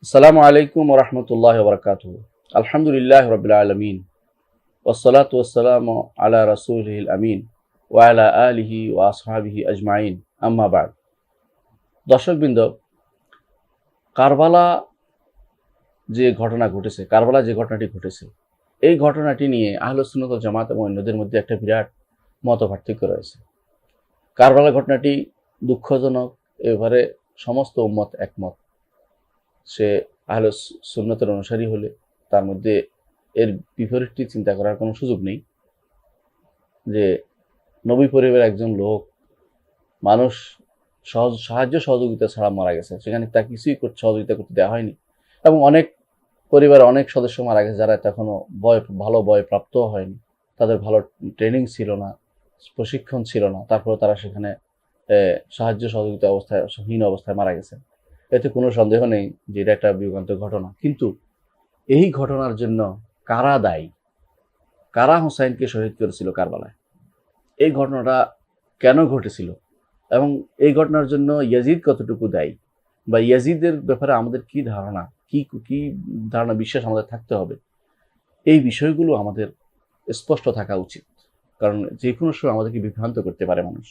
আসসালামু আলাইকুম ওয়া রাহমাতুল্লাহি ওয়া বারাকাতুহু। আলহামদুলিল্লাহি রাব্বিল আলামিন ওয়াসসালাতু ওয়াসসালামু আলা রাসূলিহিল আমিন ওয়া আলা আলিহি ওয়া আসহাবিহি আজমাইন। আম্মা বা'দ। দর্শকবৃন্দ, কারবালা যে ঘটনাটি ঘটেছে, এই ঘটনাটি নিয়ে আহলুস সুন্নাত ওয়াল জামাত এবং অন্যদের মধ্যে একটা বিরাট মতপার্থক্য রয়েছে। কারবালা ঘটনাটি দুঃখজনক, এবারে সমস্ত উম্মত একমত। সে আহলে সুন্নতের অনুসারী হলে তার মধ্যে এর বিপরীতটি চিন্তা করার কোনো সুযোগ নেই যে নবী পরিবারের একজন লোক, মানুষ সাহায্য সহযোগিতা ছাড়া মারা গেছে, সেখানে তাকে কিছুই সহযোগিতা করতে দেওয়া হয়নি। এবং অনেক পরিবারে অনেক সদস্য মারা গেছে যারা তখনও ভালো প্রাপ্ত হয়নি, তাদের ভালো ট্রেনিং ছিল না, প্রশিক্ষণ ছিল না, তারপরে তারা সেখানে সাহায্য সহযোগিতা হীন অবস্থায় মারা গেছে। এতে কোনো সন্দেহ নেই যে এটা একটা বিভ্রান্তিকর ঘটনা। কিন্তু এই ঘটনার জন্য কারা দায়ী? কারা হুসাইনকে শহীদ করেছিল কারবালায়? এই ঘটনাটা কেন ঘটেছিল এবং এই ঘটনার জন্য ইয়াজিদ কতটুকু দায়ী, বা ইয়াজিদের ব্যাপারে আমাদের কি ধারণা, কি ধারণা, বিশ্বাস আমাদের থাকতে হবে, এই বিষয়গুলো আমাদের স্পষ্ট থাকা উচিত। কারণ যে কোনো সময় আমাদেরকে বিভ্রান্ত করতে পারে মানুষ।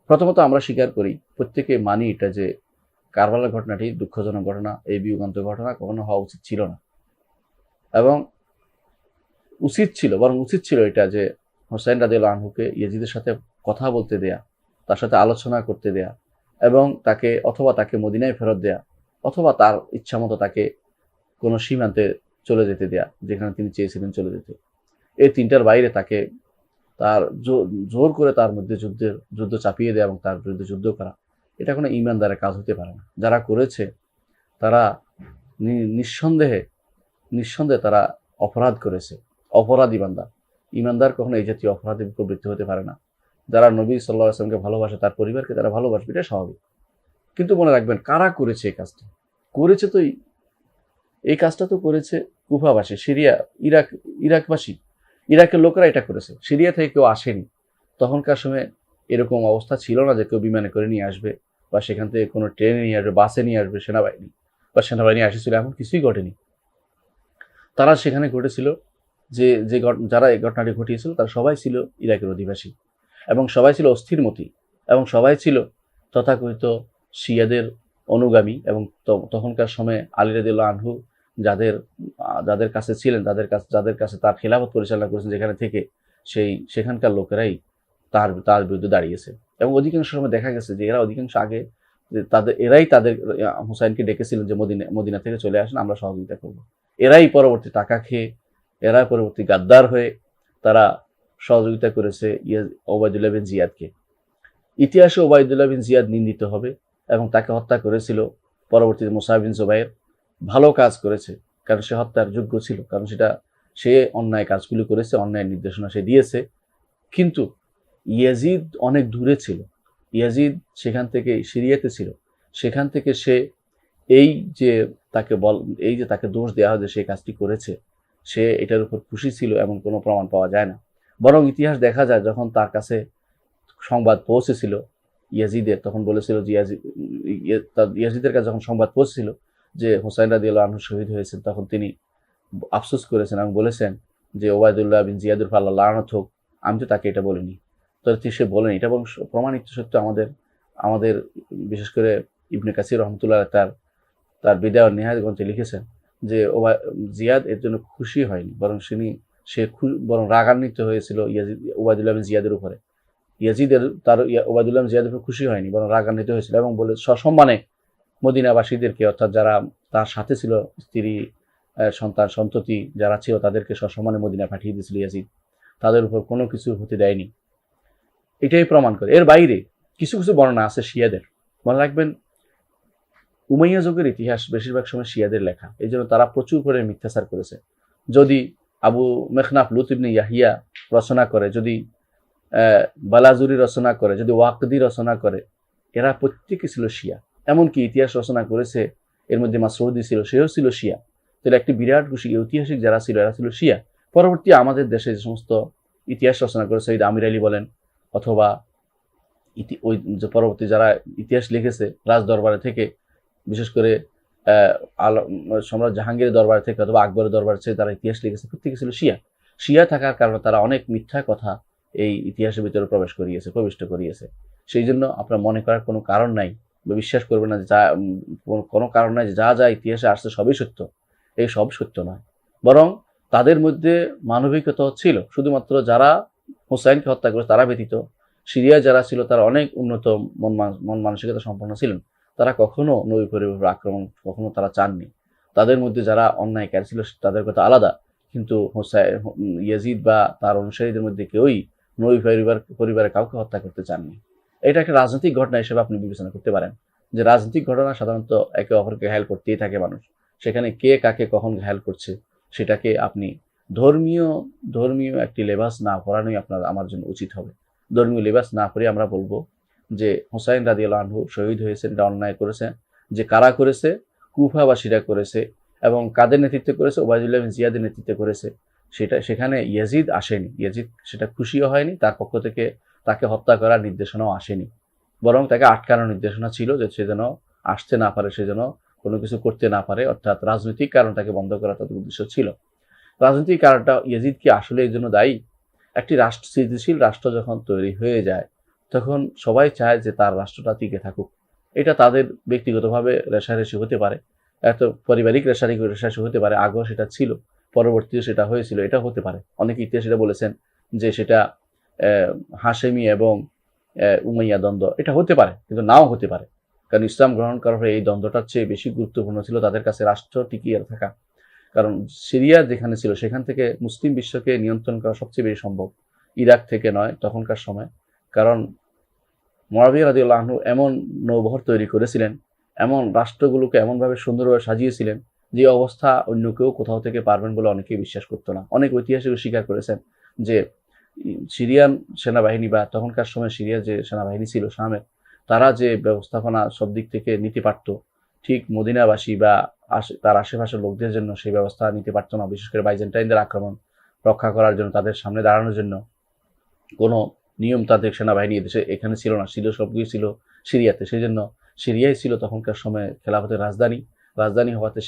প্রথমত আমরা স্বীকার করি, প্রত্যেকে মানি এটা যে কারবালার ঘটনাটি দুঃখজনক ঘটনা, এই বিয়োগান্তক ঘটনা কখনো হওয়া উচিত ছিল না। এবং উচিত ছিল এটা যে হোসাইন রাদিয়াল্লাহু আনহুকে ইয়াজিদের সাথে কথা বলতে দেয়া, তার সাথে আলোচনা করতে দেয়া, এবং তাকে মদিনায় ফেরত দেয়া, অথবা তার ইচ্ছা মতো তাকে কোনো সীমান্তে চলে যেতে দেয়া, যেখানে তিনি চেয়েছিলেন চলে যেতে। এই তিনটার বাইরে তাকে জোর করে তার মধ্যে যুদ্ধ চাপিয়ে দেয়া এবং তার বিরুদ্ধে যুদ্ধ করা, এটা কোনো ঈমানদারের কাজ হতে পারে না। যারা করেছে তারা নিঃসন্দেহে তারা অপরাধ করেছে, অপরাধ ইমানদার কখনো এই জাতীয় অপরাধে প্রবৃত্তি হতে পারে না। যারা নবী সাল্লাল্লাহু আলাইহি ওয়াসাল্লামকে ভালোবাসে, তার পরিবারকে তারা ভালোবাসবে, এটা স্বাভাবিক। কিন্তু মনে রাখবেন, কারা করেছে এই কাজটা? এই কাজটা তো করেছে কুফাবাসী, সিরিয়া, ইরাকবাসী, ইরাকের লোকেরা এটা করেছে। সিরিয়া থেকে কেউ আসেনি। তখনকার সময় এরকম অবস্থা ছিল না যে কেউ বিমানে করে নিয়ে আসবে, বা সেখান থেকে কোনো ট্রেনে নিয়ে আসবে, বাসে নিয়ে আসবে সেনাবাহিনী এসেছিল, এমন কিছুই ঘটেনি। তারা সেখানে ঘটেছিল যারা এই ঘটনাটি ঘটিয়েছিল তারা সবাই ছিল ইরাকের অধিবাসী, এবং সবাই ছিল অস্থিরমতি, এবং সবাই ছিল তথাকথিত শিয়াদের অনুগামী। এবং তখনকার সময়ে আলী রাদিয়াল্লাহু আনহু যাদের কাছে ছিলেন, যাদের কাছে তার খিলাফত পরিচালনা করেছেন, যেখানে থেকে সেখানকার লোকেরাই তার বিরুদ্ধে দাঁড়িয়েছে। এবং অধিকাংশ সময় দেখা গেছে যে অধিকাংশ আগে এরাই তাদের হুসাইনকে ডেকেছিলেন যে মদিনা থেকে চলে আসেন, আমরা সহযোগিতা করব। এরাই পরবর্তী টাকা খেয়ে, এরাই পরবর্তী গাদ্দার হয়ে তারা সহযোগিতা করেছে ওবায়দুল্লাহ বিন জিয়াদকে। ইতিহাসে ওবায়দুল্লাহ বিন জিয়াদ নিন্দিত হবে, এবং তাকে হত্যা করেছিল পরবর্তীতে মুসআব বিন জুবাইর। ভালো কাজ করেছে, কারণ সে হত্যার যোগ্য ছিল, কারণ সে অন্যায় কাজগুলি করেছে, অন্যায় নির্দেশনা সে দিয়েছে। কিন্তু ইয়াজিদ অনেক দূরে ছিল। ইয়াজিদ সেখান থেকে সিরিয়াতে ছিল। সেখান থেকে সে এই যে তাকে দোষ দেওয়া হয় যে সে কাজটি করেছে, সে এটার উপর খুশি ছিল, এমন কোনো প্রমাণ পাওয়া যায় না। বরং ইতিহাস দেখা যায়, যখন তার কাছে সংবাদ পৌঁছেছিল ইয়াজিদের, তখন বলেছিল যে ইয়াজিদের কাছে যখন সংবাদ পৌঁছেছিল যে হুসাইন রাদিয়াল্লাহু আনহু শহীদ হয়েছেন, তখন তিনি আফসোস করেছেন এবং বলেছেন যে ওবায়দুল্লাহ বিন জিয়াদের উপর আল্লাহ লানত হোক, আমি তো তাকে এটা বলিনি। তো সে বলেনি এটা, এবং প্রমাণিত সত্য আমাদের বিশেষ করে ইবনে কাসির রহমতুল্লাহ তার বিদায় ও নিহায়াত গ্রন্থে লিখেছেন যে জিয়াদ এর জন্য খুশি হয়নি, বরং বরং রাগান্বিত হয়েছিল ওবায়দুল্লাহ বিন জিয়াদের উপরে। ওবায়দুল্লাহ বিন জিয়াদের উপর খুশি হয়নি, বরং রাগান্বিত হয়েছিল, এবং বলে সসম্মানে মদিনাবাসীদেরকে, অর্থাৎ যারা তার সাথে ছিল, স্ত্রী, সন্তান, সন্ততি যারা ছিল, তাদেরকে সসম্মানে মদিনা পাঠিয়ে দিয়েছিল ইয়াজিদ। তাদের উপর কোনো কিছু হতে দেয়নি। এটাই প্রমাণ করে। এর বাইরে কিছু বর্ণনা আছে শিয়াদের। মনে রাখবেন, উমাইয়া যুগের ইতিহাস বেশিরভাগ সময় শিয়াদের লেখা, এই জন্য তারা প্রচুর করে মিথ্যাচার করেছে। যদি আবু মেখনাফ লুত ইবনে ইয়াহিয়া রচনা করে, যদি বালাজুরি রচনা করে, যদি ওয়াকদি রচনা করে, এরা প্রত্যেকে ছিল শিয়া। এমনকি ইতিহাস রচনা করেছে, এর মধ্যে মাসউদি ছিল, সেও ছিল শিয়া। তাহলে একটি বিরাট ঐতিহাসিক যারা ছিল, এরা ছিল শিয়া। পরবর্তী আমাদের দেশে যে সমস্ত ইতিহাস রচনা করে, সৈয়দ আমির আলী বলেন, অথবা ওই যে পরবর্তী যারা ইতিহাস লিখেছে রাজ দরবারে থেকে, বিশেষ করে সম্রাট জাহাঙ্গীরের দরবার থেকে অথবা আকবরের দরবার থেকে তারা ইতিহাস লিখেছে, প্রত্যেকে ছিল শিয়া। শিয়া থাকার কারণে তারা অনেক মিথ্যা কথা এই ইতিহাসের ভিতরে প্রবিষ্ট করিয়েছে। সেই জন্য আপনার মনে করার কোনো কারণ নাই, বা বিশ্বাস করবেন না যে কোনো কারণ নাই যে যা যা ইতিহাসে আসছে সবই সত্য। এই সব সত্য নয়, বরং তাদের মধ্যে মানবিকতা ছিল। শুধুমাত্র যারা হুসাইনকে হত্যা করেছে তারা ব্যতীত সিরিয়া যারা ছিল তারা অনেক উন্নত মন মানসিকতা সম্পন্ন ছিলেন। তারা কখনো নবী পরিবারের আক্রমণ কখনো তারা চাননি। তাদের মধ্যে যারা অন্যায়কারী ছিল তাদের কথা আলাদা, কিন্তু ইয়াজিদ বা তার অনুসারীদের মধ্যে কেউই নবী পরিবারে কাউকে হত্যা করতে চাননি। এটা একটা রাজনৈতিক ঘটনা হিসেবে আপনি বিবেচনা করতে পারেন, যে রাজনৈতিক ঘটনা সাধারণত একে অপরকে ঘায়েল করতেই থাকে মানুষ। সেখানে কে কাকে কখন ঘায়েল করছে সেটাকে আপনি ধর্মীয় একটি লেবাস না পরানোই আমার জন্য উচিত হবে। ধর্মীয় লেবাস না পরে আমরা বলবো যে হুসাইন রাদিয়াল্লাহু আনহু শহীদ হয়েছেন, এটা অন্যায় করেছে। যে কারা করেছে? কুফাবাসীরা করেছে, এবং কাদের নেতৃত্বে করেছে? ওবায়দুল্লাহ বিন জিয়াদের নেতৃত্বে করেছে। সেখানে ইয়াজিদ আসেনি, ইয়াজিদ সেটা খুশিও হয়নি, তার পক্ষ থেকে তাকে হত্যা করার নির্দেশনাও আসেনি, বরং তাকে আটকানোর নির্দেশনা ছিল যে সে যেন আসতে না পারে, সে যেন কোনো কিছু করতে না পারে, অর্থাৎ রাজনৈতিক কারণ তাকে বন্ধ করা তাদের উদ্দেশ্য ছিল। রাজনৈতিক কারণটা ইয়াজিদ কি আসলে এই জন্য দায়ী? একটি স্থিতিশীল রাষ্ট্র যখন তৈরি হয়ে যায় তখন সবাই চায় যে তার রাষ্ট্রটা টিকে থাকুক। এটা তাদের ব্যক্তিগতভাবে রেষারেষি হতে পারে, এত পারিবারিক রেষারেষি হতে পারে, আগেও সেটা ছিল, পরবর্তীতে সেটা হয়েছিল, এটা হতে পারে। অনেক ইতিহাস এটা বলেছেন যে সেটা হাশেমি এবং উমাইয়া দ্বন্দ্ব, এটা হতে পারে, কিন্তু নাও হতে পারে। কারণ ইসলাম গ্রহণ করার পরে এই দ্বন্দ্বটার চেয়ে বেশি গুরুত্বপূর্ণ ছিল তাদের কাছে রাষ্ট্র টিকিয়ে থাকা। কারণ সিরিয়া যেখানে ছিল সেখান থেকে মুসলিম বিশ্বকে নিয়ন্ত্রণ করা সবচেয়ে বেশি সম্ভব, ইরাক থেকে নয় তখনকার সময়। কারণ মুআবিয়া রাদিয়াল্লাহু আনহু এমন নৌবহর তৈরি করেছিলেন, এমন রাষ্ট্রগুলোকে এমনভাবে সুন্দরভাবে সাজিয়েছিলেন যে অবস্থা অন্য কেউ কোথাও থেকে পারবেন বলে অনেকেই বিশ্বাস করতো না। অনেক ঐতিহাসিক স্বীকার করেছেন যে সিরিয়ান সেনাবাহিনী বা তখনকার সময় সিরিয়ার যে সেনাবাহিনী ছিল শামের, তারা যে ব্যবস্থাপনা সব দিক থেকে নিতে পারত, ঠিক মদিনাবাসী বা তার আশেপাশের লোকদের জন্য সেই ব্যবস্থা নিতে পারতো না। বিশেষ করে বাইজেন্টাইনদের আক্রমণ রক্ষা করার জন্য, তাদের সামনে দাঁড়ানোর জন্য কোনো নিয়ম তাদের সেনাবাহিনী এদেশে এখানে ছিল না, সবগুলি ছিল সিরিয়াতে। সেই জন্য সিরিয়াই ছিল তখনকার সময় খেলাফতের রাজধানী হওয়াতে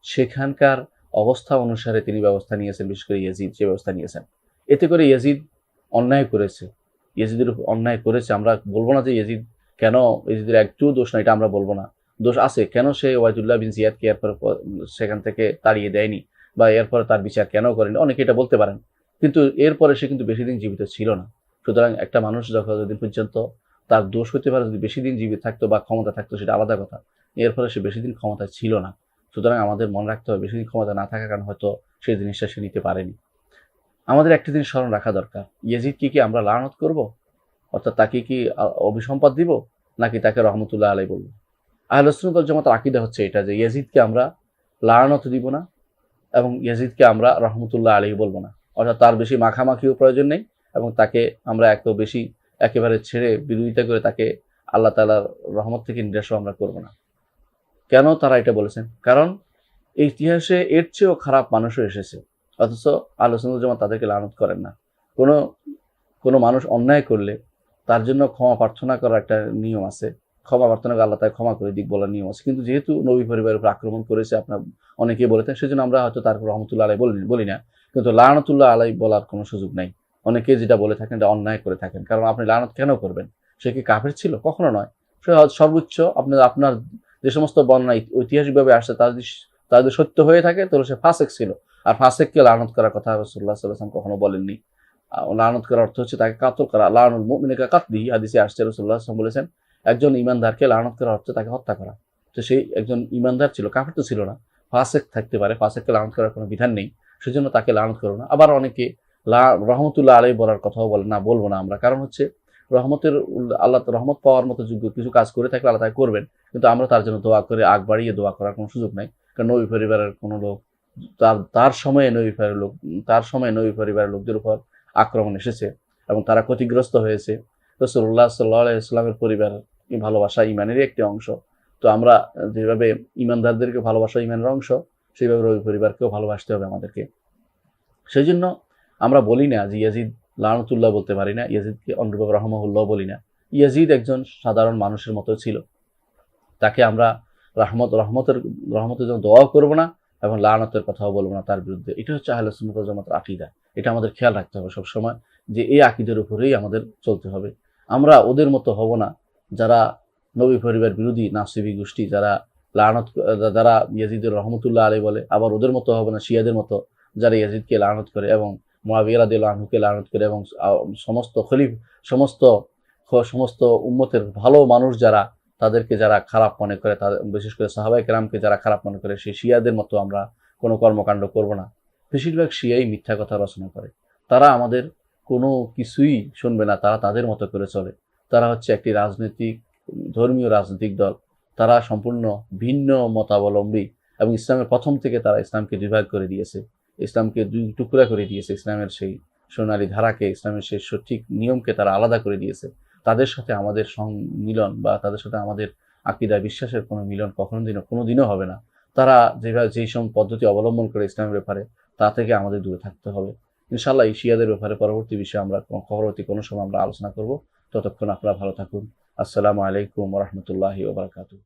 সেখানকার অবস্থা অনুসারে তিনি ব্যবস্থা নিয়েছেন। বিশেষ করে ইয়াজিদ যে ব্যবস্থা নিয়েছেন, এতে করে ইয়াজিদ অন্যায় করেছে, ইয়াজিদের উপর অন্যায় করেছে। আমরা বলবো না যে ইয়াজিদের একটু দোষ না, এটা আমরা বলবো না, দোষ আছে। কেন সে ওবায়দুল্লাহ বিন জিয়াদকে এরপর সেখান থেকে তাড়িয়ে দেয়নি, বা এরপরে তার বিচার কেন করেনি, অনেকে এটা বলতে পারেন। কিন্তু এরপরে সে কিন্তু বেশি দিন জীবিত ছিল না। সুতরাং একটা মানুষ যতদিন পর্যন্ত তার দোষ হতে পারে, যদি বেশি দিন জীবিত থাকতো বা ক্ষমতা থাকতো সেটা আলাদা কথা, এরপরে সে বেশি দিন ক্ষমতায় ছিল না। সুতরাং আমাদের মনে রাখতে হবে বেশি দিন ক্ষমতা না থাকার কারণে হয়তো সেই জিনিসটা সে নিতে পারেনি। আমাদের একটা জিনিস স্মরণ রাখা দরকার, ইয়াজিদকে কি আমরা লানত করব, অর্থাৎ তাকে কি অভিসম্পাদ দিব, নাকি তাকে রহমতুল্লাহ আলাই বলবো? আহলে সুন্নাত ওয়াল জামাতের আকীদা হচ্ছে এটা যে ইয়াজিদকে আমরা লানত দিব না, এবং ইয়াজিদকে আমরা রহমতুল্লাহ আলাইহি বলবো না। অর্থাৎ তার বেশি মাখামাখিও প্রয়োজন নেই, এবং তাকে আমরা একেবারে ছেড়ে বিরোধিতা করে তাকে আল্লাহ তাআলার রহমত থেকে নিরাশও আমরা করব না। কেন তারা এটা বলেছেন? কারণ এই ইতিহাসে এর চেয়েও খারাপ মানুষও এসেছে, অথচ আহলে সুন্নাত ওয়াল জামাত তাদেরকে লানত করেন না। কোনো মানুষ অন্যায় করলে তার জন্য ক্ষমা প্রার্থনা করার একটা নিয়ম আছে, ক্ষমা প্রার্থনা করে আল্লাহ তাকে ক্ষমা করে দিক বলার নিয়ম আছে। কিন্তু যেহেতু নবী পরিবারের উপর আক্রমণ করেছে, আপনার অনেকেই বলেছেন, সেজন্য আমরা হয়তো তার রহমতুল্লাহ আলাই বলি না, কিন্তু লানতুল্লাহ আলাই বলার কোনো সুযোগ নাই। অনেকে যেটা বলে থাকেন এটা অন্যায় করে থাকেন। কারণ আপনি লানত কেন করবেন? সে কি কাফের ছিল? কখনো নয়। সে সর্বোচ্চ আপনার যে সমস্ত বর্ণনা ঐতিহাসিকভাবে আসছে তা যদি সত্য হয়ে থাকে তাহলে সে ফাসেক ছিল। আর ফাসেককে লানত করার কথা রাসূলুল্লাহ সাল্লাল্লাহু আলাইহি ওয়াসাল্লাম কখনো বলেননি। লানত করার অর্থ হচ্ছে তাকে কাতল করা। লানুল মুমিনি কাতলিহি, হাদিসে আসছে রাসূলুল্লাহ সাল্লাল্লাহু আলাইহি ওয়াসাল্লাম বলেছেন একজন ঈমানদারকে লানত করার অর্থ তাকে হত্যা করা। তো সেই একজন ঈমানদার ছিল, কাফের তো ছিল না, ফাসেক থাকতে পারে, ফাসেককে লানত করার কোনো বিধান নেই, সেজন্য তাকে লানত করো না। আবার অনেকে রহমতুল্লাহ আলাইহি বলার কথাও বলে না, বলবো না আমরা। কারণ হচ্ছে আল্লাহ রহমত পাওয়ার মতো যোগ্য কিছু কাজ করে থাকলে আল্লাহ তাকে করবেন, কিন্তু আমরা তার জন্য দোয়া করে আগ বাড়িয়ে দোয়া করার কোনো সুযোগ নাই। কারণ নবী পরিবারের কোনো লোক তার সময়ে নবী পরিবারের লোকদের উপর আক্রমণ এসেছে এবং তারা ক্ষতিগ্রস্ত হয়েছে। রাসূলুল্লাহ সাল্লাল্লাহু আলাইহি ওয়াসাল্লামের পরিবার ভালোবাসা ইমানেরই একটি অংশ। তো আমরা যেভাবে ইমানদারদেরকে ভালোবাসা ইমানের অংশ, সেইভাবে নবী পরিবারকেও ভালোবাসতে হবে আমাদেরকে। সেই জন্য আমরা বলি না যে ইয়াজিদ লানতুল্লাহ বলতে পারি না, ইয়াজিদকে অনুরূপ রহমাহুল্লাহ বলি না। ইয়াজিদ একজন সাধারণ মানুষের মতো ছিল, তাকে আমরা রহমতের জন্য দোয়াও করবো না এবং লানতের কথাও বলবো না তার বিরুদ্ধে। এটা হচ্ছে আহলে সুন্নাত ওয়াল জামাতের আকীদা। এটা আমাদের খেয়াল রাখতে হবে সবসময় যে এই আকীদার উপরেই আমাদের চলতে হবে। আমরা ওদের মতো হব না যারা নবী পরিবার বিরোধী নাসিবী গোষ্ঠী, যারা ইয়াজিদের রহমতুল্লাহ আলাইহি বলে, আবার ওদের মতো হবে না শিয়াদের মতো যারা ইয়াজিদকে লানত করে এবং মুআবিয়া রাদিয়াল্লাহু আনহুকে লানত করে এবং সমস্ত সমস্ত উম্মতের ভালো মানুষ যারা তাদেরকে যারা খারাপ মনে করে, তাদের বিশেষ করে সাহাবায়ে কেরামকে যারা খারাপ মনে করে, সেই শিয়াদের মতো আমরা কোনো কর্মকাণ্ড করব না। বেশিরভাগ শিয়াই মিথ্যা কথা রচনা করে, তারা আমাদের কোনো কিছুই শুনবে না, তারা তাদের মতো করে চলে। তারা হচ্ছে একটি ধর্মীয় রাজনৈতিক দল, তারা সম্পূর্ণ ভিন্ন মতাবলম্বী এবং ইসলামের প্রথম থেকে তারা ইসলামকে বিভাগ করে দিয়েছে, ইসলামকে দুই টুকরা করে দিয়েছে, ইসলামের সেই সোনালী ধারাকে, ইসলামের সেই সঠিক নিয়মকে তারা আলাদা করে দিয়েছে। তাদের সাথে আমাদের মিলন বা তাদের সাথে আমাদের আকীদা বিশ্বাসের কোনো মিলন কোনোদিনও হবে না। তারা যেই সব পদ্ধতি অবলম্বন করে ইসলামের ব্যাপারে, তা থেকে আমাদের দূরে থাকতে হবে। ইনশাআল্লাহ এই শিয়াদের ব্যাপারে পরবর্তী বিষয়ে আমরা পরবর্তী কোনো সময় আমরা আলোচনা করব। ততক্ষণ আপনারা ভালো থাকুন। আসসালামু আলাইকুম ওয়া রাহমাতুল্লাহি ওয়া বারাকাতুহু।